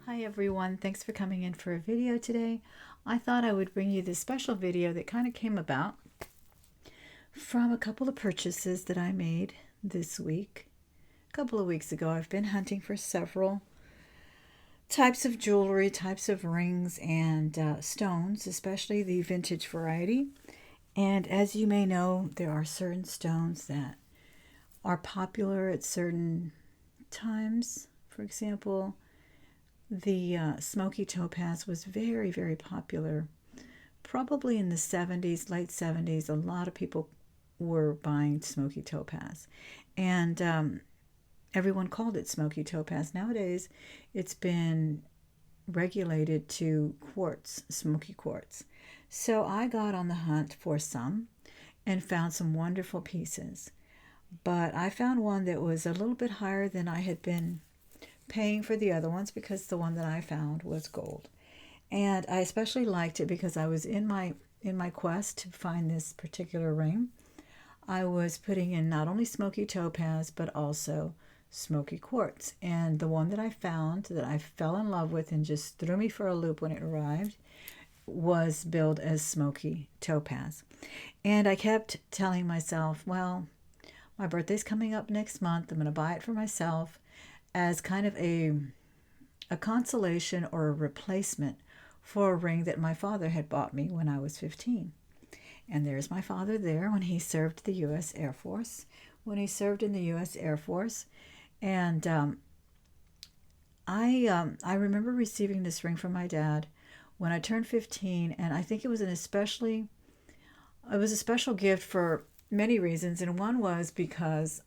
Hi everyone, thanks for coming in for a video today. I thought I would bring you this special video that kind of came about from a couple of purchases that I made this week. A couple of weeks ago, I've been hunting for several types of jewelry, types of rings and stones, especially the vintage variety. And as you may know, there are certain stones that are popular at certain times. For example, the smoky topaz was very, very popular. Probably in the 70s, late 70s, a lot of people were buying smoky topaz. And everyone called it smoky topaz. Nowadays, it's been regulated to quartz, smoky quartz. So I got on the hunt for some and found some wonderful pieces. But I found one that was a little bit higher than I had been paying for the other ones because the one that I found was gold. And I especially liked it because I was in my quest to find this particular ring. I was putting in not only smoky topaz but also smoky quartz. And the one that I found that I fell in love with and just threw me for a loop when it arrived was billed as smoky topaz. And I kept telling myself, well, my birthday's coming up next month. I'm going to buy it for myself as kind of a consolation or a replacement for a ring that my father had bought me when I was 15. And there's my father there when he served the U.S. Air Force, when he served in the U.S. Air Force. And I remember receiving this ring from my dad when I turned 15, and I think it was a special gift for many reasons, and one was because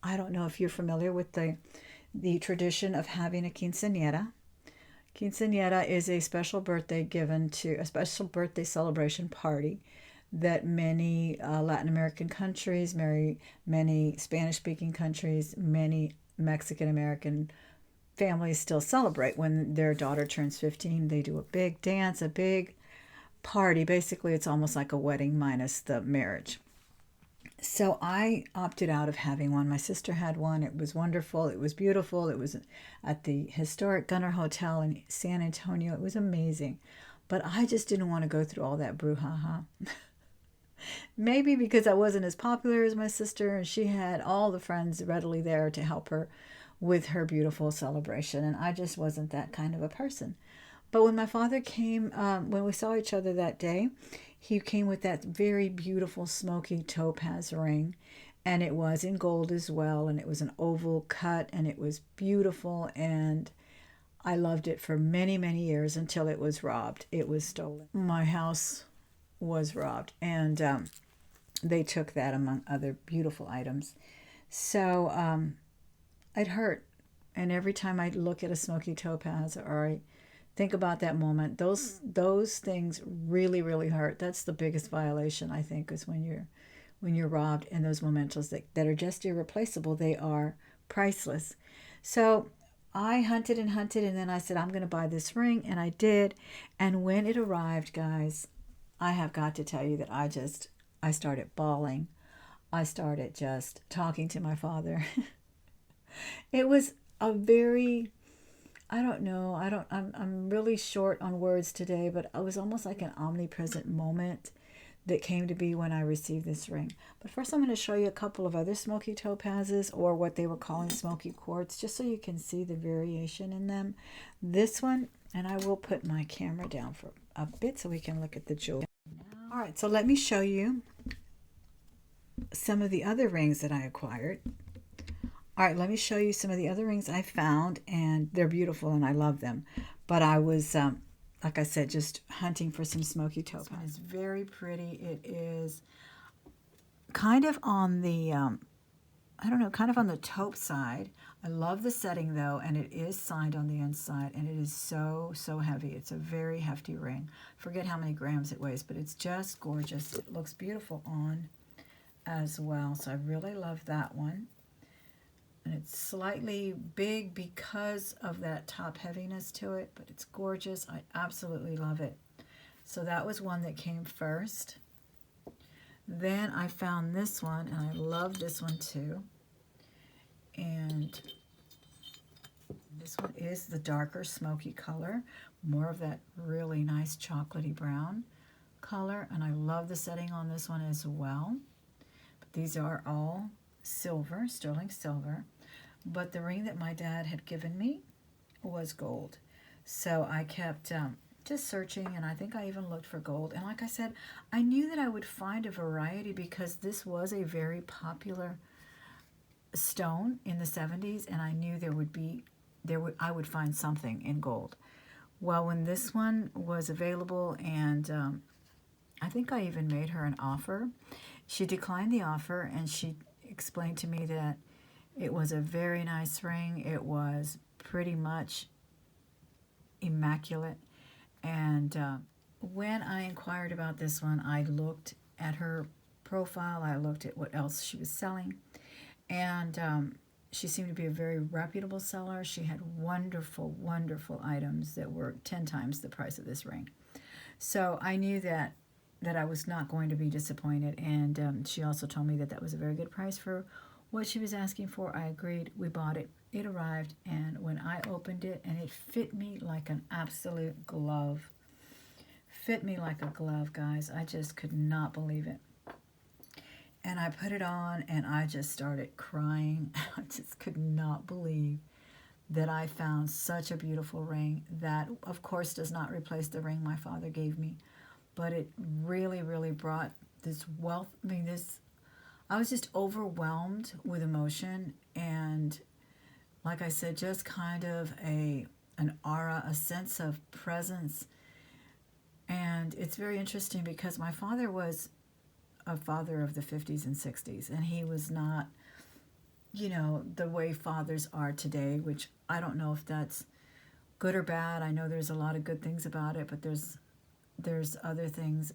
I don't know if you're familiar with the tradition of having a quinceañera. Quinceañera is a special birthday a special birthday celebration party that many Latin American countries, many Spanish-speaking countries, many Mexican-American families still celebrate. When their daughter turns 15, they do a big dance, a big party. Basically, it's almost like a wedding minus the marriage. So I opted out of having one. My sister had one. It was wonderful. It was beautiful. It was at the historic Gunner Hotel in San Antonio. It was amazing. But I just didn't want to go through all that brouhaha. Maybe because I wasn't as popular as my sister, and she had all the friends readily there to help her with her beautiful celebration. And I just wasn't that kind of a person. But when my father came, when we saw each other that day, he came with that very beautiful smoky topaz ring, and it was in gold as well, and it was an oval cut, and it was beautiful, and I loved it for many, many years until it was robbed. It was stolen. My house was robbed, and they took that among other beautiful items. So it hurt, and every time I look at a smoky topaz or I think about that moment, those things really, really hurt. That's the biggest violation, I think, is when you're robbed, and those mementos that are just irreplaceable, they are priceless. So I hunted and hunted, and then I said, I'm going to buy this ring, and I did. And when it arrived, guys, I have got to tell you that I started bawling. I started just talking to my father. It was a very, I don't know. I'm really short on words today, but it was almost like an omnipresent moment that came to be when I received this ring. But first I'm going to show you a couple of other smoky topazes, or what they were calling smoky quartz, just so you can see the variation in them. This one, and I will put my camera down for a bit so we can look at the jewelry. All right, so let me show you some of the other rings that I acquired. All right, let me show you some of the other rings I found, and they're beautiful and I love them. But I was, like I said, just hunting for some smoky topaz. This one is very pretty. It is kind of on the, I don't know, kind of on the taupe side. I love the setting though, and it is signed on the inside, and it is so, so heavy. It's a very hefty ring. Forget how many grams it weighs, but it's just gorgeous. It looks beautiful on as well. So I really love that one. And it's slightly big because of that top heaviness to it, but it's gorgeous. I absolutely love it. So that was one that came first. Then I found this one, and I love this one too. And This one is the darker smoky color, more of that really nice chocolatey brown color, and I love the setting on this one as well. But these are all silver, sterling silver, but the ring that my dad had given me was gold. So I kept just searching, and I think I even looked for gold. And like I said, I knew that I would find a variety because this was a very popular stone in the 70s, and I knew I would find something in gold. Well, when this one was available, and I think I even made her an offer, she declined the offer, and she explained to me that it was a very nice ring. It was pretty much immaculate. And when I inquired about this one, I looked at her profile, I looked at what else she was selling, and she seemed to be a very reputable seller. She had wonderful, wonderful items that were 10 times the price of this ring. So I knew that I was not going to be disappointed, and she also told me that that was a very good price for what she was asking for. I agreed. We bought it. It arrived, and when I opened it, and it fit me like an absolute glove. Fit me like a glove, guys. I just could not believe it. And I put it on, and I just started crying. I just could not believe that I found such a beautiful ring that, of course, does not replace the ring my father gave me. But it really, really brought this wealth. I mean, I was just overwhelmed with emotion, and like I said, just kind of an aura, a sense of presence. And it's very interesting because my father was a father of the 50s and 60s, and he was not, the way fathers are today, which I don't know if that's good or bad. I know there's a lot of good things about it, but there's other things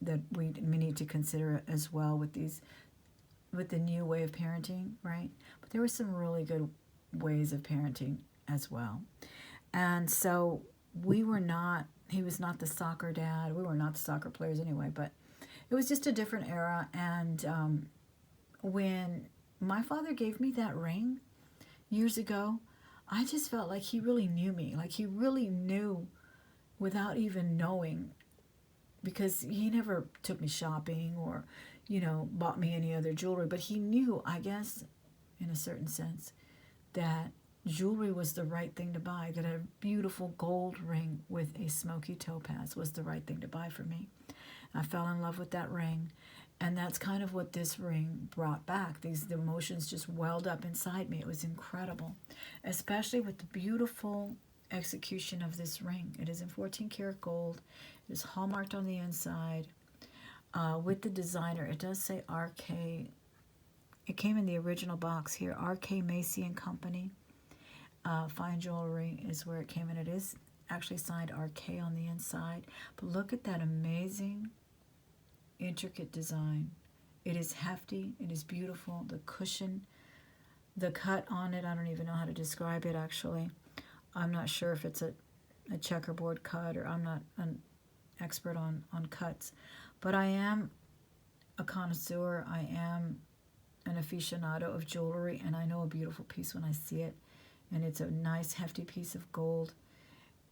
that we need to consider as well with the new way of parenting, right? But there were some really good ways of parenting as well. And so he was not the soccer dad. We were not the soccer players anyway, but it was just a different era. And when my father gave me that ring years ago, I just felt like he really knew me. Like he really knew without even knowing, because he never took me shopping or, bought me any other jewelry. But he knew, I guess, in a certain sense, that jewelry was the right thing to buy, that a beautiful gold ring with a smoky topaz was the right thing to buy for me. I fell in love with that ring, and that's kind of what this ring brought back. The emotions just welled up inside me. It was incredible, especially with the beautiful execution of this ring. It is in 14 karat gold. It is hallmarked on the inside. With the designer, it does say RK. It came in the original box here, RK Macy and Company. Fine Jewelry is where it came in. It is actually signed RK on the inside. But look at that amazing, intricate design. It is hefty. It is beautiful. The cushion, the cut on it, I don't even know how to describe it actually. I'm not sure if it's a checkerboard cut, or I'm not an expert on cuts. But I am a connoisseur. I am an aficionado of jewelry, and I know a beautiful piece when I see it. And it's a nice, hefty piece of gold.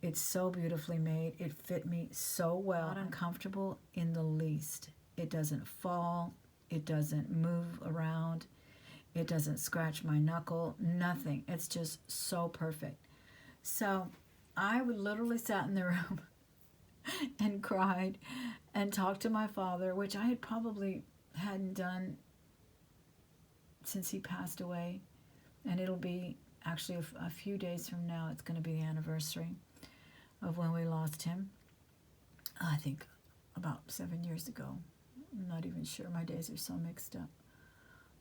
It's so beautifully made. It fit me so well. Not uncomfortable in the least. It doesn't fall. It doesn't move around. It doesn't scratch my knuckle. Nothing. It's just so perfect. So I would literally sat in the room and cried and talked to my father, which I had probably hadn't done since he passed away. And it'll be actually a few days from now, it's going to be the anniversary of when we lost him. I think about 7 years ago. I'm not even sure. My days are so mixed up.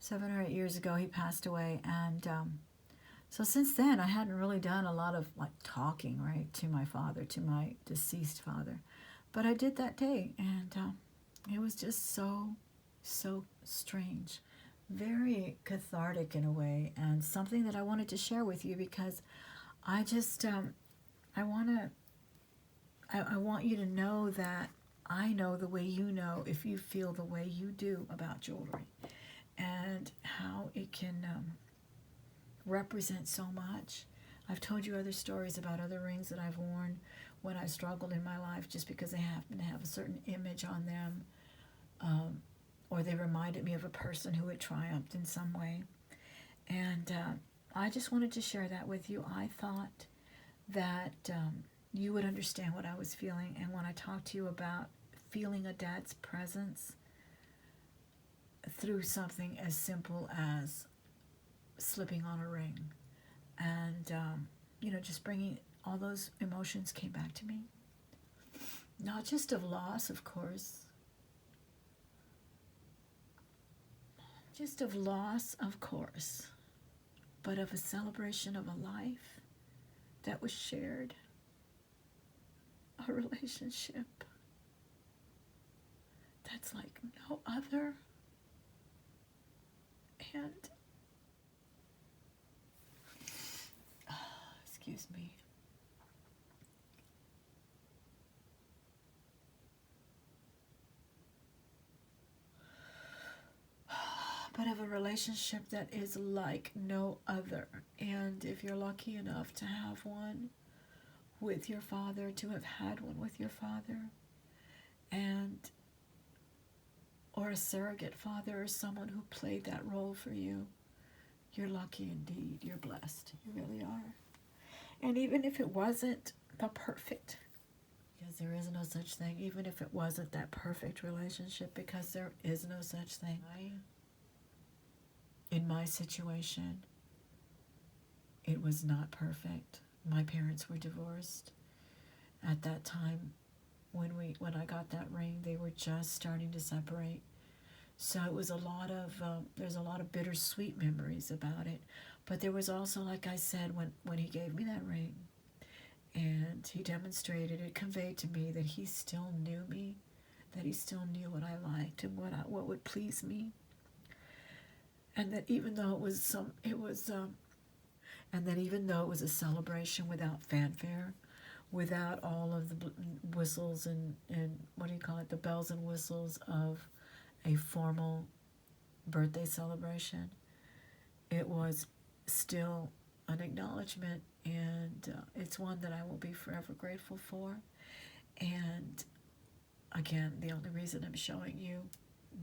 7 or 8 years ago, he passed away. And so since then, I hadn't really done a lot of talking, right, to my father, to my deceased father. But I did that day, and it was just so strange. Very cathartic in a way, and something that I wanted to share with you, because I just I want you to know that I know the way you know, if you feel the way you do about jewelry, and how it can represent so much. I've told you other stories about other rings that I've worn when I struggled in my life just because they happen to have a certain image on them, or they reminded me of a person who had triumphed in some way. And I just wanted to share that with you. I thought that you would understand what I was feeling. And when I talked to you about feeling a dad's presence through something as simple as slipping on a ring, and just bringing all those emotions came back to me, not just of loss, of course, but of a celebration of a life that was shared, a relationship that's like no other. And excuse me. But of a relationship that is like no other. And if you're lucky enough to have one with your father, to have had one with your father, and or a surrogate father or someone who played that role for you, you're lucky indeed. You're blessed. You really are. And even if it wasn't the perfect, because there is no such thing, even if it wasn't that perfect relationship, because there is no such thing. In my situation, it was not perfect. My parents were divorced. At that time, when I got that ring, they were just starting to separate. So it was there's a lot of bittersweet memories about it. But there was also, like I said, when he gave me that ring, and he demonstrated, it conveyed to me that he still knew me, that he still knew what I liked and what would please me. And that even though it was a celebration without fanfare, without all of the whistles and what do you call it, the bells and whistles of a formal birthday celebration, it was still an acknowledgement, and it's one that I will be forever grateful for. And again, the only reason I'm showing you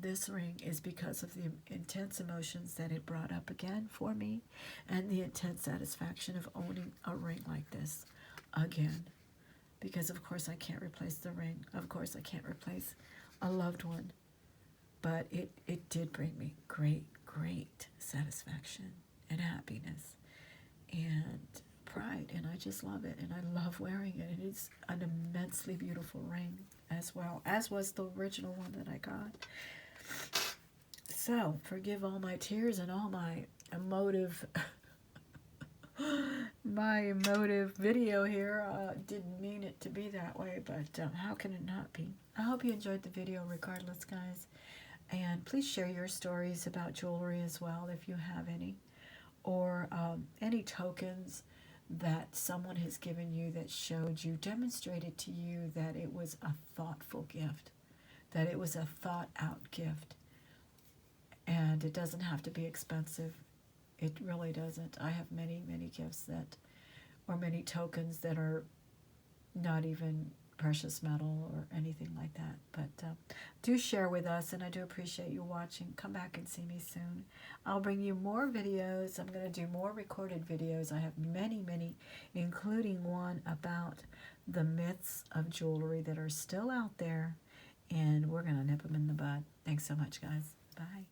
this ring is because of the intense emotions that it brought up again for me, and the intense satisfaction of owning a ring like this again. Because of course I can't replace the ring. Of course I can't replace a loved one. But it did bring me great satisfaction and happiness and pride, and I just love it, and I love wearing it. It is an immensely beautiful ring as well, as was the original one that I got. So, forgive all my tears and all my emotive video here. Didn't mean it to be that way, but how can it not be? I hope you enjoyed the video regardless, guys. And please share your stories about jewelry as well, if you have any, or any tokens that someone has given you that showed you, demonstrated to you that it was a thoughtful gift, that it was a thought out gift. And it doesn't have to be expensive. It really doesn't. I have many gifts or many tokens that are not even precious metal or anything like that. But do share with us, and I do appreciate you watching. Come back and see me soon. I'll bring you more videos. I'm going to do more recorded videos. I have many, including one about the myths of jewelry that are still out there, and we're going to nip them in the bud. Thanks so much, guys. Bye.